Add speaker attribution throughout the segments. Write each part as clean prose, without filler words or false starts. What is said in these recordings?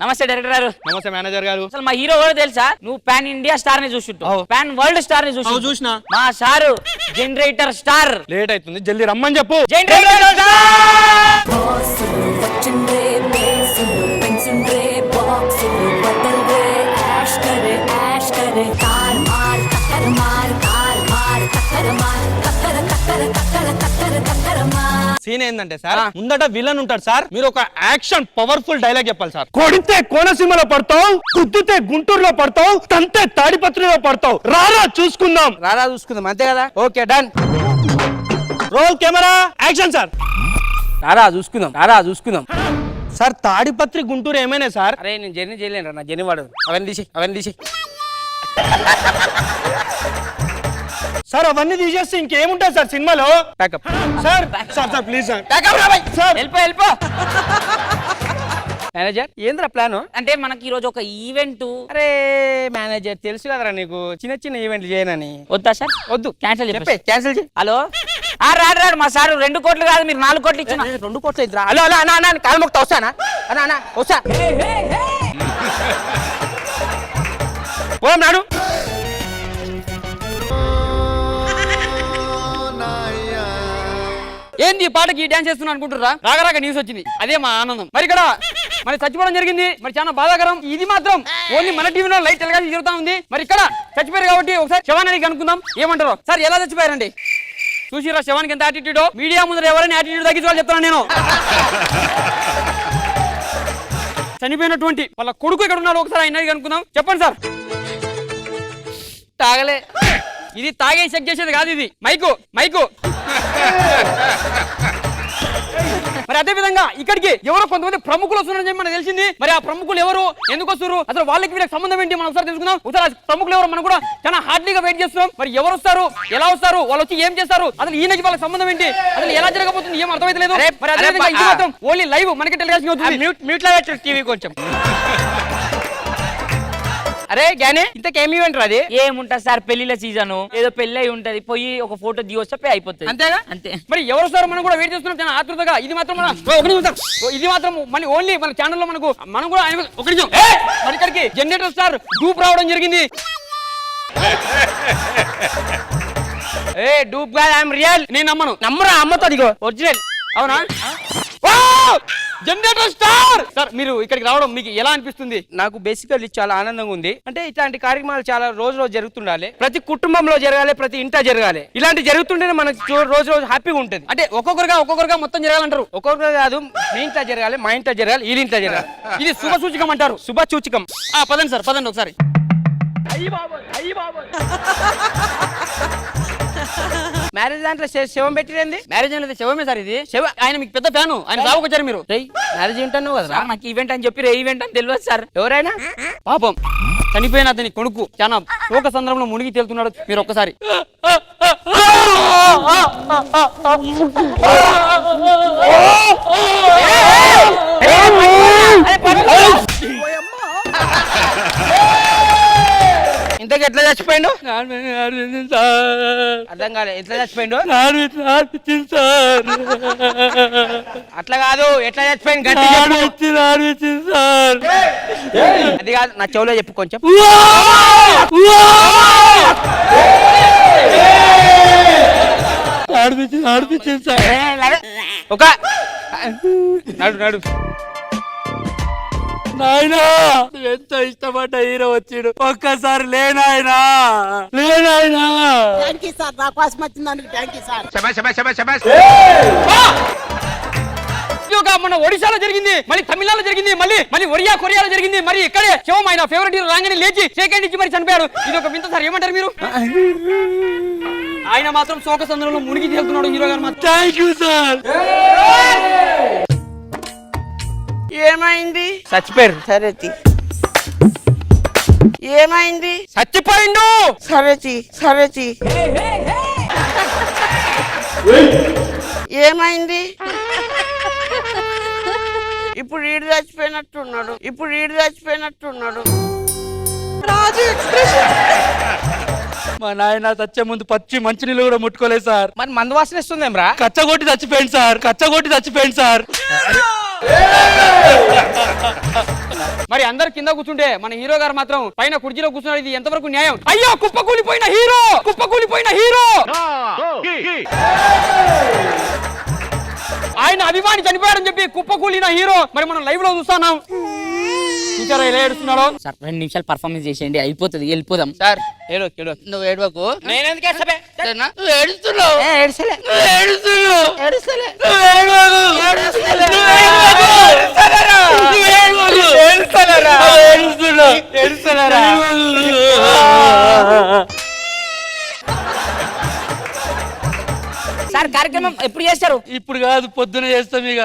Speaker 1: నమస్తే డైరెక్టర్ గారు.
Speaker 2: నమస్తే మేనేజర్ గారు.
Speaker 1: అసలు మా హీరో కూడా తెలుసా? నువ్వు పాన్ ఇండియా స్టార్ ని చూసుంటావు, పాన్ వరల్డ్ స్టార్ ని
Speaker 2: చూసినా.
Speaker 1: మా సారు జనరేటర్ స్టార్.
Speaker 2: లేట్ అవుతుంది, జల్దీ రమ్మని చెప్పు.
Speaker 1: జనరేటర్ స్టార్
Speaker 2: సీన్ ఏంటంటే సార్, ముందట విలన్ ఉంటాడు సార్, మీరు ఒక యాక్షన్ పవర్ఫుల్ డైలాగ్ చెప్పాలి సార్. కొడితే కోనసీమలో పడతావు, గుద్దితే గుంటూరులో పడతావు, తంతే తాడిపత్రిలో పడతావు, రారా చూసుకుందాం.
Speaker 3: రారా చూసుకుందాం, అంతే కదా? Okay done.
Speaker 2: Roll camera action sir.
Speaker 3: రారా చూసుకుందాం, రారా చూసుకుందాం.
Speaker 2: సార్ తాడిపత్రి గుంటూరు ఏమైనా సార్?
Speaker 3: అరే నేను జర్నీ చేయలేను, నా జర్నీ వాడు. అవన్నీ తీసి
Speaker 2: సార్ అవన్నీ తీసేస్తే ఇంకేముంటుంది సార్ సినిమాలో?
Speaker 3: Packup
Speaker 2: sir sir sir please sir.
Speaker 1: Sir వెళ్ళిపో.
Speaker 3: మేనేజర్ ఏంద్రా ప్లాన్?
Speaker 1: అంటే మనకి ఈ రోజు ఒక ఈవెంట్.
Speaker 3: అరే మేనేజర్ తెలుసు కదరా నీకు, చిన్న చిన్న ఈవెంట్లు చేయనని.
Speaker 1: వద్దా సార్?
Speaker 3: వద్దు,
Speaker 1: క్యాన్సిల్
Speaker 3: చెప్పే, క్యాన్సిల్ చేయి.
Speaker 1: హలో రాడు మా సారు 2 కోట్లు కాదు, మీరు 4 కోట్లు ఇచ్చిన.
Speaker 3: 2 కోట్లు ఇద్దరా? హలో అలా అన్నా అన్నా కాలు మొక్తా వస్తానా? అన్నా అన్నా వస్తా. పోదాం నాడు.
Speaker 4: ఏంది ఈ పాటకి డాన్స్ చేస్తున్నా అనుకుంటురా? రాగరాక న్యూస్ వచ్చింది, అదే మా ఆనందం. మరి ఇక్కడ మరి చచ్చిపోవడం జరిగింది, మరి చాలా బాధాకరం. ఇది మాత్రం ఓన్లీ మన టీవీలో లైట్ టెలికాస్ట్ జరుగుతా ఉంది. మరి ఇక్కడ చచ్చిపోయారు కాబట్టి ఒకసారి శవానికి కనుక్కుందాం. ఏమంటారు సార్, ఎలా చచ్చిపోయారండి? చూసిరా శవానికి ఎంత యాటిట్యూడో. మీడియా ముందర ఎవరైనా యాటిట్యూడ్ తగ్గించాలని చెప్తాను నేను. చనిపోయినటువంటి వాళ్ళ కొడుకు ఇక్కడ ఉన్నాడు, ఒకసారి ఆయన కనుక్కుందాం. చెప్పండి సార్. తాగలే. ఇది తాగే చెక్ చేసేది కాదు, ఇది మైకు మైకు. మరి అదే విధంగా ఇక్కడికి ఎవరో కొంతమంది ప్రముఖులు వస్తున్నారని చెప్పి మనకు తెలిసింది. మరి ఆ ప్రముఖులు ఎవరు, ఎందుకు వస్తారు, అసలు వాళ్ళకి వీళ్ళకి సంబంధం ఏంటి, మనం ఒకసారి తెలుసుకుందాం. ఒకసారి ప్రముఖులు ఎవరు మనం కూడా చాలా హార్డ్లీగా వెయిట్ చేస్తున్నాం. మరి ఎవరు వస్తారు, ఎలా వస్తారు, వాళ్ళు వచ్చి ఏం చేస్తారు, అసలు ఈయనకి వాళ్ళకి సంబంధం ఏంటి, అసలు ఎలా జరగబోతుంది ఏం అర్థమైతలేదు. మరి అదే విధంగా ఇది మాత్రం ఓన్లీ లైవ్ మనకి టెలికాస్ట్ అవుతుంది.
Speaker 3: మ్యూట్ లో పెట్టు టీవీ కొంచెం. అరే గానే ఇంతకేమి ఈవెంట్ అది?
Speaker 1: ఏముంటా సార్, పెళ్లిల సీజన్, ఏదో పెళ్లి అయి ఉంటది, పోయి ఒక ఫోటో దిగొస్తే అయిపోతుంది,
Speaker 3: అంతేగా?
Speaker 1: అంతే.
Speaker 4: మరి ఎవరు వస్తారు మనం కూడా వెయిట్ చేస్తున్నాం చాలా ఆతృతగా. ఇది మాత్రం ఇది మాత్రం మన ఓన్లీ మన ఛానల్లో మనం కూడా ఒక నిమిషం. మరి ఇక్కడికి జనరేటర్ స్టార్ డూప్ రావడం జరిగింది.
Speaker 3: ఏ డూప్ గా ఐఎమ్ రియల్.
Speaker 4: నేను నమ్మను.
Speaker 3: నమ్మరా? అమ్మతో అదిగో ఒరిజినల్.
Speaker 4: అవునా? జనరేటర్ స్టార్ సార్, మీరు ఇక్కడికి రావడం మీకు ఎలా అనిపిస్తుంది?
Speaker 3: నాకు బేసికల్లీ చాలా ఆనందంగా ఉంది. అంటే ఇట్లాంటి కార్యక్రమాలు చాలా రోజు జరుగుతుండాలి, ప్రతి కుటుంబంలో జరగాలి, ప్రతి ఇంట జరగాలి. ఇలాంటి జరుగుతుంటేనే మనకు రోజు హ్యాపీగా ఉంటుంది.
Speaker 4: అంటే ఒక్కొక్కరుగా మొత్తం జరగాలంటారు?
Speaker 3: ఒక్కొక్కరు కాదు, మీ ఇంట్లో జరగాలి, మా ఇంట్లో జరగాలి, ఈ ఇంట్లో జరగాలి.
Speaker 4: ఇది శుభ సూచకం అంటారు.
Speaker 3: శుభ సూచకం.
Speaker 4: పదండి సార్, పదండి ఒకసారి.
Speaker 3: మ్యారేజ్ దాంట్లో శవం పెట్టింది.
Speaker 4: మ్యారేజ్ అనేది శవమే సార్. ఇది శవ. ఆయన మీకు పెద్ద ఫ్యాను, ఆయన సాగుకొచ్చారు మీరు.
Speaker 3: మ్యారేజ్ ఏంటన్నావు కదా?
Speaker 1: నాకు ఈవెంట్ అని చెప్పి ఈవెంట్ అని తెలియదు సార్.
Speaker 3: ఎవరైనా
Speaker 4: పాపం చనిపోయిన అతని కొడుకు చాలా శోక సందర్భంలో మునిగి తేలుతున్నాడు. మీరు ఒక్కసారి
Speaker 3: ఇంతకు ఎట్లా చచ్చిపోయిండు? అర్థం కాలే, ఎట్లా చచ్చిపోయిండు? అట్లా కాదు, ఎట్లా చచ్చిపోయింది గట్టి అది కాదు, నా చెవులో చెప్పు కొంచెం. ఒక నడు
Speaker 4: నాయనా, ఎంతో ఇష్టపడ్డ హీరో వచ్చిడు, ఒక్కసారి లేనాయనా.
Speaker 5: సార్ నా కోసం వచ్చిందానికి థ్యాంక్ యూ సార్.
Speaker 4: మన ఒడిశాలో జరిగింది, మళ్ళీ తమిళనాడులో జరిగింది, మళ్ళీ ఒరియా కొరియాలో జరిగింది. మరి ఇక్కడే శివం ఆయన ఫేవరెట్ హీరో రాగానే లేచి సెకండ్ ఇచ్చి మరి చనిపోయాడు. ఇది ఒక వింత సార్, ఏమంటారు మీరు? ఆయన మాత్రం శోక సందర్భంలో మునిగి తేలుతున్నాడు హీరో గారు మాత్రం. Thank you sir.
Speaker 3: ఏమైంది? చచ్చిపోయారు.
Speaker 5: సరేతి ఏమైంది?
Speaker 3: చచ్చిపోయిండు.
Speaker 5: సరేతి ఏమైంది? ఇప్పుడు ఈడు చచ్చిపోయినట్టున్నాడు.
Speaker 4: మా నాయన చచ్చే ముందు పచ్చి మంచినీళ్ళు కూడా ముట్టుకోలేదు సార్.
Speaker 3: మరి మందు వాసన ఇస్తుందేమ్రా?
Speaker 4: కచ్చగొట్టి చచ్చిపోయింది సార్. మరి అందరు కింద కూర్చుంటే మన హీరో గారు మాత్రం పైన కుర్చీలో కూర్చున్నాడు. ఇది ఎంతవరకు న్యాయం? అయ్యో కుప్పకూలిపోయిన హీరో, కుప్పకూలిపోయిన హీరో. ఆయన అభిమాని చనిపోయాడని చెప్పి కుప్పకూలిన హీరో మరి మనం లైవ్ లో చూస్తున్నాం. చూసారా ఎలా ఏడుస్తున్నాడో?
Speaker 1: సార్ 2 నిమిషాలు పర్ఫార్మెన్స్ చేసేయండి, అయిపోతుంది, వెళ్ళిపోదాం.
Speaker 3: సార్ ఏడో
Speaker 5: నువ్వు ఏడవకు.
Speaker 3: నేనెందుకు ఏడ్చబే?
Speaker 5: నువ్వు ఏడుస్తున్నావు.
Speaker 3: ఏడ్చలే.
Speaker 1: సార్ కార్యక్రమం ఎప్పుడు చేస్తారు?
Speaker 2: ఇప్పుడు కాదు, పొద్దున చేస్తాం ఇక.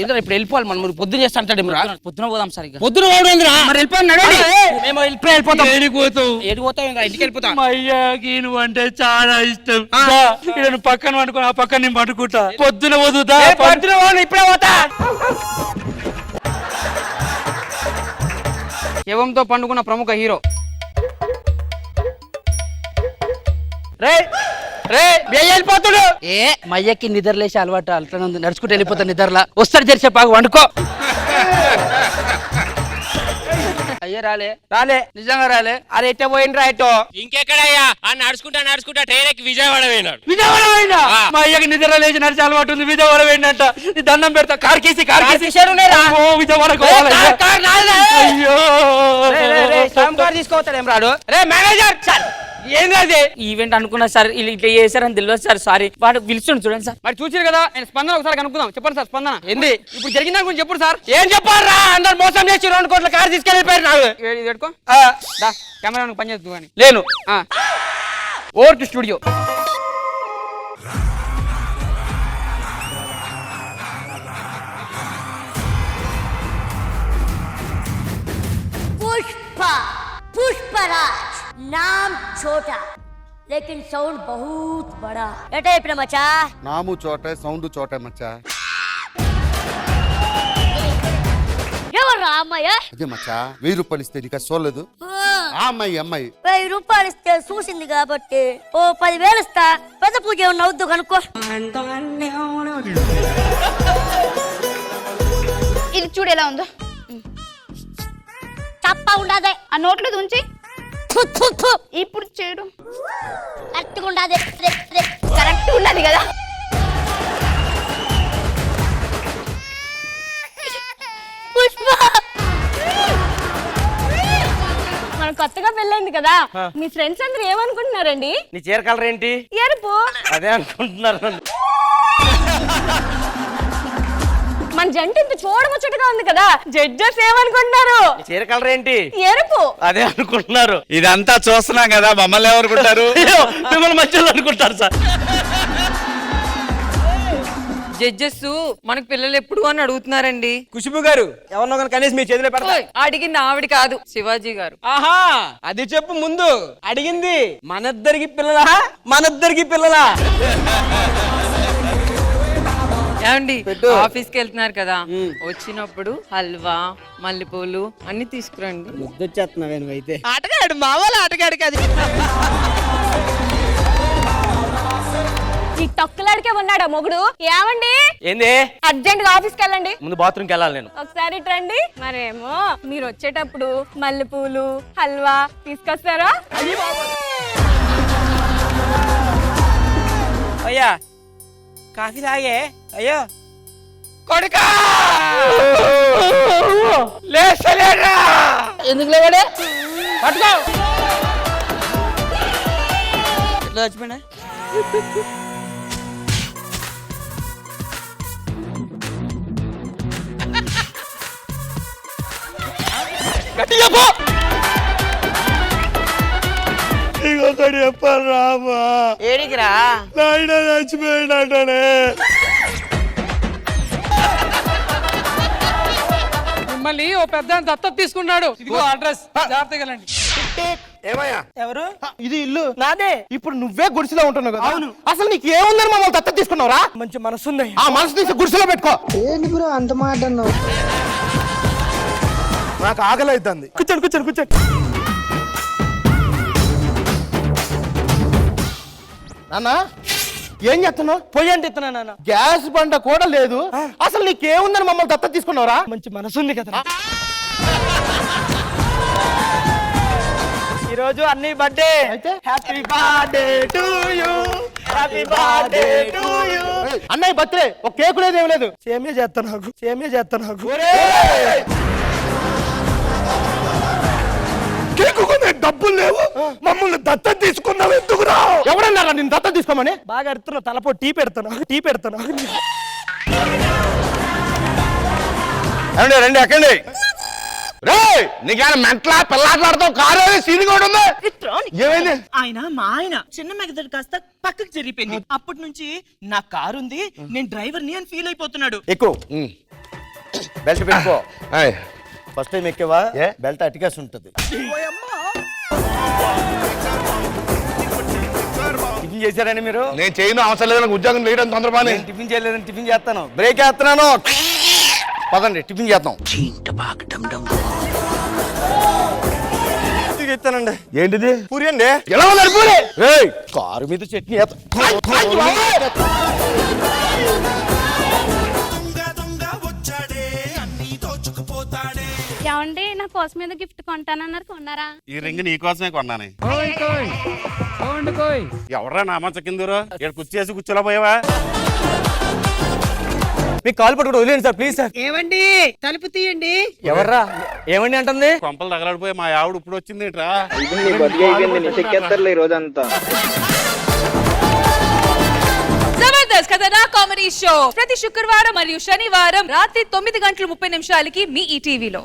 Speaker 3: ఏదో ఇప్పుడు వెళ్ళిపోవాలి మనం. పొద్దున చేస్తా అంటాడు.
Speaker 1: పొద్దున పోదాం సార్. ఇక
Speaker 3: పొద్దున పోవడం మరి వెళ్ళిపోయినాడు. మేము వెళ్ళిపోతాం.
Speaker 2: పోతావు
Speaker 3: ఏడిపోతాం ఇంకా ఇంటికి వెళ్ళిపోతాం.
Speaker 2: మా అయ్యాకి నువ్వు అంటే చాలా ఇష్టం. ఇక్కడ నువ్వు పక్కన పట్టుకుని ఆ పక్కన నేను పట్టుకుంటా. పొద్దున వదుదా
Speaker 3: పొద్దున పోను, ఇప్పుడే పోతా. శవంతో పండుకున్న ప్రముఖ హీరో. వెళ్ళిపోతాడు. మయ్యకి నిద్రలేసి అలవాటు అట్లా నడుచుకుంటూ వెళ్ళిపోతాడు. నిద్రలా వస్తాడు, తెరిచే పాగు వండుకో. అయ్యే రాలే నిజంగా రాలే. అరే ఎట్టే పోయిండ్రా ఎట్టో?
Speaker 6: ఇంకెక్కడయ్యా ఆ నడుచుకుంటా ట్రైన్ ఎక్కి విజయవాడ పోయినాడు.
Speaker 3: విజయవాడ పోయినా?
Speaker 2: మా అయ్యకి నిద్ర లేచి నడిచి అలవాటు ఉంది. విజయవాడ పోయిందంట. నీ దండం పెడతా. కార్కేసి విజయవాడ అయ్యో
Speaker 3: కారు తీసుకోవతాడు. ఏం రాడు? రే మేనేజర్ సార్ ఏంది
Speaker 1: ఈవెంట్ అనుకున్నా సార్, ఇట్లా చేశారని తెలియదు సార్. సారీ. వాడు పిలుచుండు చూడండి సార్.
Speaker 4: మరి చూసారు కదా, నేను స్పందన ఒకసారి కనుక్కుందాం. చెప్పండి సార్ స్పందన.
Speaker 3: ఏంది
Speaker 4: ఇప్పుడు జరిగిన దాని గురించి చెప్పండి సార్.
Speaker 3: ఏం చెప్పారా? అందరు మోసం చేసి 2 కోట్ల కారు తీసుకెళ్ళిపోయారు. నాకు
Speaker 4: ఇది పెట్టుకో. కెమెరా పని చేస్తూ కానీ
Speaker 3: లేను.
Speaker 4: Over to studio.
Speaker 7: Pushpa Pushparaj नाम छोटा लेकिन साउंड बहुत बड़ा एटे ఇప్పుడు మచ్చా
Speaker 8: నాము చోటే సౌండ్ చోటే మచ్చా.
Speaker 7: ఎవర్రా అమ్మాయి?
Speaker 8: అదే మచ్చా 1000 రూపాయలు ఇస్తే నీకు సోలేదు. ఆ అమ్మాయి
Speaker 7: 1000 రూపాయలు ఇస్తే చూసింది కాబట్టి ఓ 10,000 ఇస్తా. పెద్ద పూజ ఏమన్నా అవుద్దు కనుక్కో.
Speaker 9: ఇది చూడు ఎలా ఉందో.
Speaker 7: తప్ప ఉండదే
Speaker 9: ఆ నోట్లో దుంచి
Speaker 7: థు, థు, థు.
Speaker 9: ఇప్పుడు చూడు
Speaker 7: కరెక్ట్గా ఉండదే.
Speaker 9: కరెక్ట్ ఉన్నది కదా.
Speaker 7: పుష్ప
Speaker 10: మన కొత్తగా పెళ్ళైంది కదా, మీ ఫ్రెండ్స్ అందరూ ఏమనుకుంటున్నారండి?
Speaker 3: నీ చీర కలర్ ఏంటి?
Speaker 10: ఎరుపు.
Speaker 3: అదే అనుకుంటున్నారు.
Speaker 10: మన జంట ఇంత చూడముచ్చటగా ఉంది కదా, జడ్జెస్ ఏమనుకుంటున్నారు?
Speaker 3: చీర కలర్ ఏంటి?
Speaker 10: ఎరుపు.
Speaker 3: అదే అనుకుంటున్నారు.
Speaker 6: ఇదంతా చూస్తున్నాం కదా, మమ్మల్ని ఎవరుకుంటారు?
Speaker 2: మిమ్మల్ని మధ్యలో అనుకుంటారు సార్.
Speaker 11: జడ్జెస్ మనకు పిల్లలు ఎప్పుడు అని అడుగుతున్నారండి.
Speaker 3: ఖుష్బు గారు ఎవరినో కనీసం మీ చేతిలో పెడతా.
Speaker 11: అడిగింది ఆవిడ కాదు, శివాజీ గారు.
Speaker 3: ఆహా అది చెప్పు ముందు. అడిగింది మనిద్దరికి పిల్లలా, మనిద్దరికి పిల్లలా?
Speaker 11: ఏమండి ఆఫీస్ కి వెళ్తున్నారు కదా, వచ్చినప్పుడు హల్వా మల్లెపూలు అన్ని తీసుకురండి.
Speaker 3: ముద్దొచ్చేస్తున్నావే నువ్వైతే.
Speaker 5: ఆటగాడు మావాళ్ళు ఆటగాడు కాదు.
Speaker 10: ఈ తొక్కలాడికే ఉన్నాడా మొగుడు? ఏమండి
Speaker 3: ఏంది?
Speaker 10: అర్జెంట్ గా ఆఫీస్కి వెళ్ళండి.
Speaker 3: ముందు బాత్రూమ్కి వెళ్ళాలి నేను.
Speaker 10: ఒకసారి రండి. మరేమో మీరు వచ్చేటప్పుడు మల్లెపూలు హల్వా తీసుకొస్తారా?
Speaker 3: అయ్యా కాఫీ తాగే. అయ్యో కొడుకా లేస్తలేరా?
Speaker 1: ఎందుకు లేవాడే?
Speaker 3: పట్టుకో.
Speaker 1: ఎట్లా చచ్చిపోయినా?
Speaker 3: గట్టిగా పో.
Speaker 2: ఇంకొకటి చెప్పారు రామా.
Speaker 5: ఏడికిరా?
Speaker 2: నాయన చచ్చిపోయినట్టనే.
Speaker 4: మిమ్మల్ని ఓ పెద్ద దత్తత తీసుకున్నాడు. ఇదిగో అడ్రస్, జాగ్రత్తగా వెళ్ళండి.
Speaker 8: ఏమయ్యా?
Speaker 3: ఎవరు?
Speaker 8: ఇది ఇల్లు
Speaker 3: నాదే.
Speaker 8: ఇప్పుడు నువ్వే గుడిసెలో ఉంటున్నావు కదా. అవును. అసలు నీకు ఏముందని మమ్మల్ని దత్త తీసుకున్నావురా?
Speaker 3: మంచి మనసుంది.
Speaker 8: ఆ మనసు తీసి గుడిసెలో పెట్టుకో.
Speaker 5: ఏంటి బ్రో అంత మాట అన్నావు?
Speaker 8: నాకు ఆకలి అవుతుంది.
Speaker 3: కూర్చోండి కూర్చోండి కూర్చోండి.
Speaker 8: నాన్న ఏం చేస్తున్నావు?
Speaker 2: పొయ్యి అంటే ఎత్తున్నా నాన్న.
Speaker 8: గ్యాస్ బండ కూడా లేదు, అసలు నీకేముందని మమ్మల్ని దత్త తీసుకున్నావురా?
Speaker 2: మంచి మనసు ఉంది కదా. ఈ రోజు అన్ని బర్త్డే.
Speaker 8: అయితే
Speaker 2: happy birthday to you, happy birthday to you.
Speaker 8: అన్నయ్య బర్త్డే, ఒక కేకు లేదు, ఏం లేదు.
Speaker 2: సేమే చేస్తా నాకు, సేమే చేస్తా నాకు.
Speaker 8: కేకు కొనే డబ్బులు లేవు, మమ్మల్ని దత్త తీసుకున్నావు ఎందుకురా? ఎవడన్నారా నేను దత్త తీసుకోమని?
Speaker 2: బాగా అడుగుతున్నా, తలపో టీ పెడతాను, టీ పెడతాను.
Speaker 8: రండి రండి, ఎక్కండి. రే నీకేమైనా మెంటలా పిల్లాట్లాడతావు? కారు సీన్ కూడా ఉంది. ఏమైంది?
Speaker 5: ఆయన మా ఆయన చిన్న మెగదడు కాస్త పక్కకు జరిగిపోయింది. అప్పటి నుంచి నా కారు ఉంది, నేను డ్రైవర్ ని అని ఫీల్ అయిపోతున్నాడు.
Speaker 8: ఎక్కువ బెల్ట్ పెట్టుకో. ఫస్ట్ టైం ఎక్కేవా? బెల్ట్ అటికేసి ఉంటుంది. టిఫిన్ చేశారని మీరు?
Speaker 2: నేను చేయను, అవసరం లేదు, ఉద్యోగం లేయడం తొందరపాని.
Speaker 8: టిఫిన్ చేయలేదని టిఫిన్ చేస్తాను, బ్రేక్ వేస్తున్నాను. పదండి టిఫిన్ చేద్దాం. ఇస్తానండి.
Speaker 2: ఏంటిది?
Speaker 8: పూరి అండి.
Speaker 2: ఎలా ఉన్నారు పూరి?
Speaker 8: కారు మీద చట్నీ
Speaker 9: ఏమండి నా కోసం ఏదో గిఫ్ట్ కొంటానన్నారు, కొన్నారా?
Speaker 6: ఈ రింగ్ నీకోసమే కొన్నాను. ఎవరా నామంచ కిందరు ఇక్కడ కుర్చేసి కూర్చోలా పోయావా?
Speaker 2: మీకు కాల్ పట్టుకుంటూ వదిలేండి సార్, ప్లీజ్ సార్.
Speaker 5: ఏమండి తలుపు తీయండి.
Speaker 2: ఎవర్రా? ఏమండి అంటుంది?
Speaker 6: కొంపలు తగలడిపోయి మా ఆవిడ ఇప్పుడు వచ్చింది ఇట్రా.
Speaker 10: జబర్దస్త్ కథనా కామెడీ షో ప్రతి శుక్రవారం మరియు శనివారం రాత్రి 9:30 మీ ఈటీవీలో.